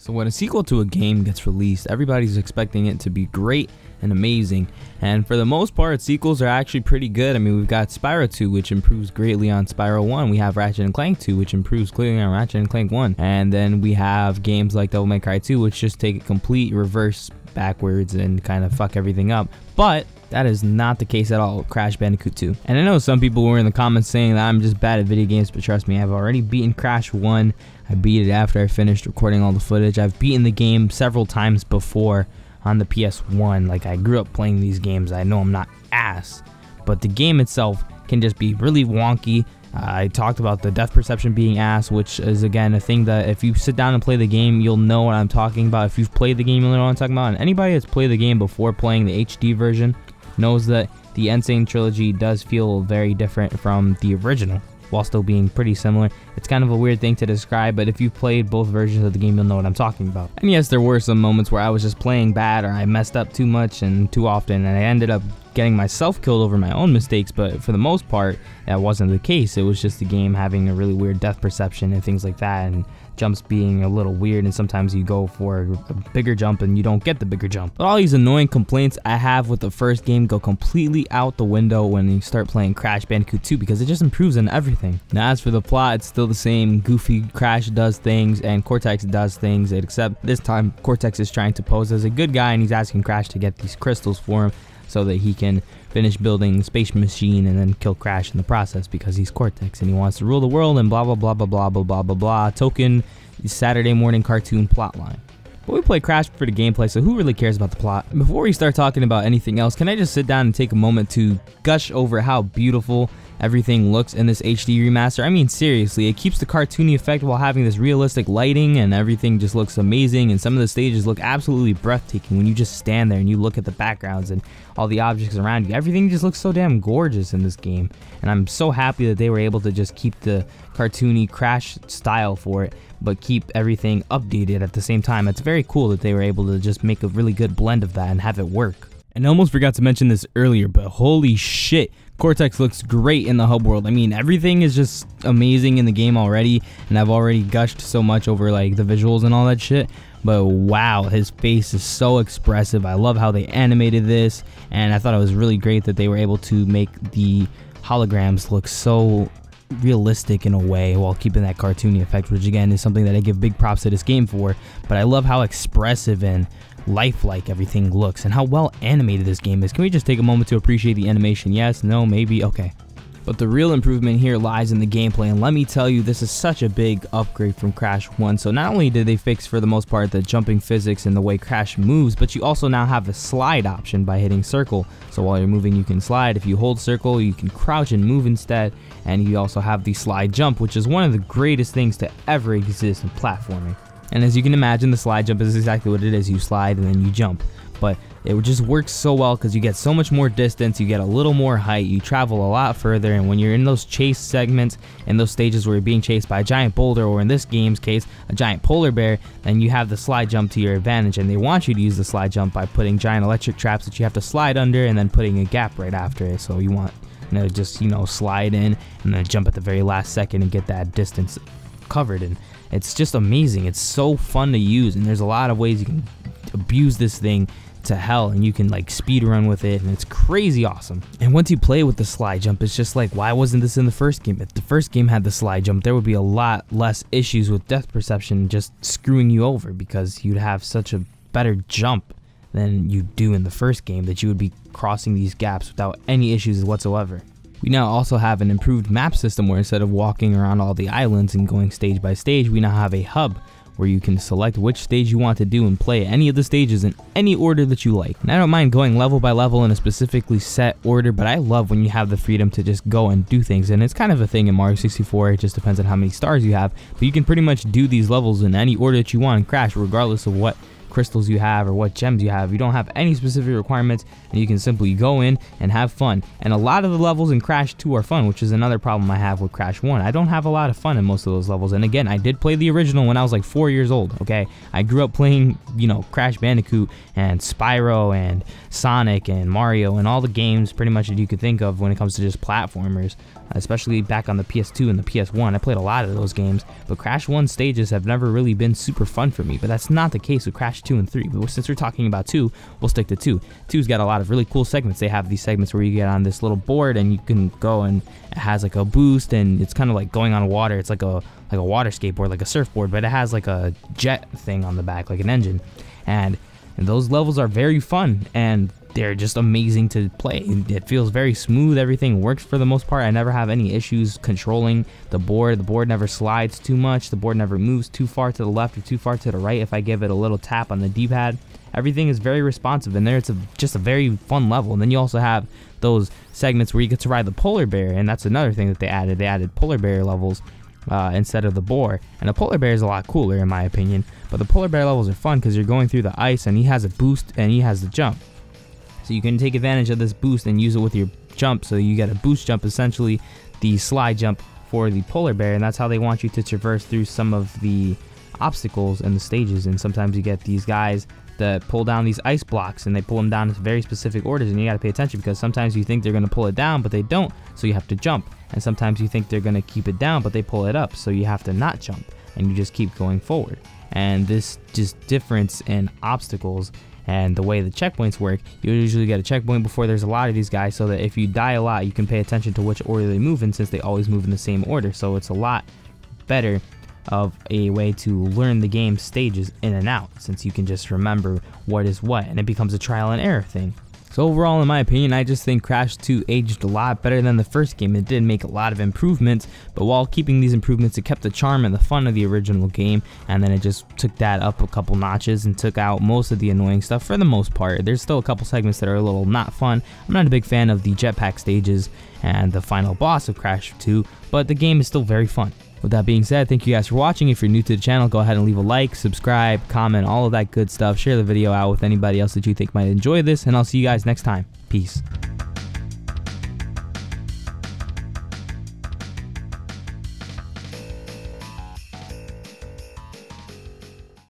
So when a sequel to a game gets released, everybody's expecting it to be great and amazing, and for the most part sequels are actually pretty good. I mean, we've got Spyro 2, which improves greatly on Spyro 1. We have Ratchet & Clank 2, which improves clearly on Ratchet & Clank 1, and then we have games like Devil May Cry 2, which just take a complete reverse backwards and kind of fuck everything up. But that is not the case at all with Crash Bandicoot 2. And I know some people were in the comments saying that I'm just bad at video games, but trust me, I've already beaten Crash 1. I beat it after I finished recording all the footage. I've beaten the game several times before on the PS1. Like, I grew up playing these games. I know I'm not ass, but the game itself can just be really wonky. I talked about the depth perception being ass, which is again a thing that if you sit down and play the game, you'll know what I'm talking about. If you've played the game, you'll know what I'm talking about. And anybody that's played the game before playing the HD version knows that the Insane Trilogy does feel very different from the original, while still being pretty similar. It's kind of a weird thing to describe, but if you've played both versions of the game, you'll know what I'm talking about. And yes, there were some moments where I was just playing bad, or I messed up too much and too often, and I ended up getting myself killed over my own mistakes, but for the most part, that wasn't the case. It was just the game having a really weird depth perception and things like that, and jumps being a little weird, and sometimes you go for a bigger jump and you don't get the bigger jump. But all these annoying complaints I have with the first game go completely out the window when you start playing Crash Bandicoot 2, because it just improves on everything. Now as for the plot, it's still the same. Goofy Crash does things and Cortex does things, except this time Cortex is trying to pose as a good guy, and he's asking Crash to get these crystals for him so that he can finish building Space Machine and then kill Crash in the process, because he's Cortex and he wants to rule the world and blah blah blah blah blah blah blah blah blah. Token Saturday morning cartoon plotline. But we play Crash for the gameplay, so who really cares about the plot? Before we start talking about anything else, can I just sit down and take a moment to gush over how beautiful everything looks in this HD remaster? I mean, seriously, it keeps the cartoony effect while having this realistic lighting, and everything just looks amazing, and some of the stages look absolutely breathtaking when you just stand there and you look at the backgrounds and all the objects around you. Everything just looks so damn gorgeous in this game, and I'm so happy that they were able to just keep the cartoony Crash style for it, but keep everything updated at the same time. It's very cool that they were able to just make a really good blend of that and have it work. And I almost forgot to mention this earlier, but holy shit, Cortex looks great in the hub world. I mean, everything is just amazing in the game already, and I've already gushed so much over like the visuals and all that shit, but wow, his face is so expressive. I love how they animated this, and I thought it was really great that they were able to make the holograms look so realistic in a way while keeping that cartoony effect, which again is something that I give big props to this game for. But I love how expressive and lifelike everything looks and how well animated this game is. Can we just take a moment to appreciate the animation? Yes, no, maybe, okay. But the real improvement here lies in the gameplay, and let me tell you, this is such a big upgrade from Crash 1. So not only did they fix, for the most part, the jumping physics and the way Crash moves, but you also now have a slide option by hitting circle. So while you're moving, you can slide. If you hold circle, you can crouch and move instead. And you also have the slide jump, which is one of the greatest things to ever exist in platforming. And as you can imagine, the slide jump is exactly what it is. You slide and then you jump. But it just works so well because you get so much more distance, you get a little more height, you travel a lot further, and when you're in those chase segments, in those stages where you're being chased by a giant boulder, or in this game's case, a giant polar bear, then you have the slide jump to your advantage, and they want you to use the slide jump by putting giant electric traps that you have to slide under and then putting a gap right after it. So you want, just, slide in and then jump at the very last second and get that distance covered, and it's just amazing. It's so fun to use, and there's a lot of ways you can abuse this thing to hell, and you can like speed run with it, and it's crazy awesome. And once you play with the slide jump, it's just like, why wasn't this in the first game? If the first game had the slide jump, there would be a lot less issues with depth perception just screwing you over, because you'd have such a better jump than you do in the first game, that you would be crossing these gaps without any issues whatsoever. We now also have an improved map system where instead of walking around all the islands and going stage by stage, we now have a hub where you can select which stage you want to do and play any of the stages in any order that you like. And I don't mind going level by level in a specifically set order, but I love when you have the freedom to just go and do things. And it's kind of a thing in Mario 64, it just depends on how many stars you have, but you can pretty much do these levels in any order that you want in Crash, regardless of what crystals you have or what gems you have. You don't have any specific requirements, and you can simply go in and have fun. And a lot of the levels in Crash 2 are fun, which is another problem I have with Crash 1. I don't have a lot of fun in most of those levels. And again, I did play the original when I was like 4 years old, okay? I grew up playing, Crash Bandicoot and Spyro and Sonic and Mario and all the games pretty much that you could think of when it comes to just platformers. especially back on the PS2 and the PS1. I played a lot of those games, but Crash 1 stages have never really been super fun for me, but that's not the case with Crash 2 and 3. But since we're talking about 2, we'll stick to 2. 2's got a lot of really cool segments. They have these segments where you get on this little board and you can go, and it has like a boost, and it's kind of like going on water. It's like a water skateboard, like a surfboard, but it has like a jet thing on the back, like an engine. And those levels are very fun, and they're just amazing to play. It feels very smooth. Everything works for the most part. I never have any issues controlling the board. The board never slides too much. The board never moves too far to the left or too far to the right if I give it a little tap on the D-pad. Everything is very responsive, and there it's just a very fun level. And then you also have those segments where you get to ride the polar bear, and that's another thing that they added. They added polar bear levels instead of the boar, and the polar bear is a lot cooler in my opinion. But the polar bear levels are fun because you're going through the ice, and he has a boost and he has the jump. So you can take advantage of this boost and use it with your jump. So you get a boost jump, essentially the slide jump for the polar bear, and that's how they want you to traverse through some of the obstacles and the stages. And sometimes you get these guys that pull down these ice blocks, and they pull them down in very specific orders, and you got to pay attention because sometimes you think they're going to pull it down but they don't, so you have to jump. And sometimes you think they're going to keep it down but they pull it up, so you have to not jump, and you just keep going forward. And this just difference in obstacles and the way the checkpoints work, you usually get a checkpoint before there's a lot of these guys, so that if you die a lot, you can pay attention to which order they move in, since they always move in the same order. So it's a lot better of a way to learn the game stages in and out, since you can just remember what is what, and it becomes a trial and error thing. So overall, in my opinion, I just think Crash 2 aged a lot better than the first game. It did make a lot of improvements, but while keeping these improvements, it kept the charm and the fun of the original game, and then it just took that up a couple notches and took out most of the annoying stuff for the most part. There's still a couple segments that are a little not fun. I'm not a big fan of the jetpack stages and the final boss of Crash 2, but the game is still very fun. With that being said, thank you guys for watching. If you're new to the channel, go ahead and leave a like, subscribe, comment, all of that good stuff. Share the video out with anybody else that you think might enjoy this, and I'll see you guys next time. Peace.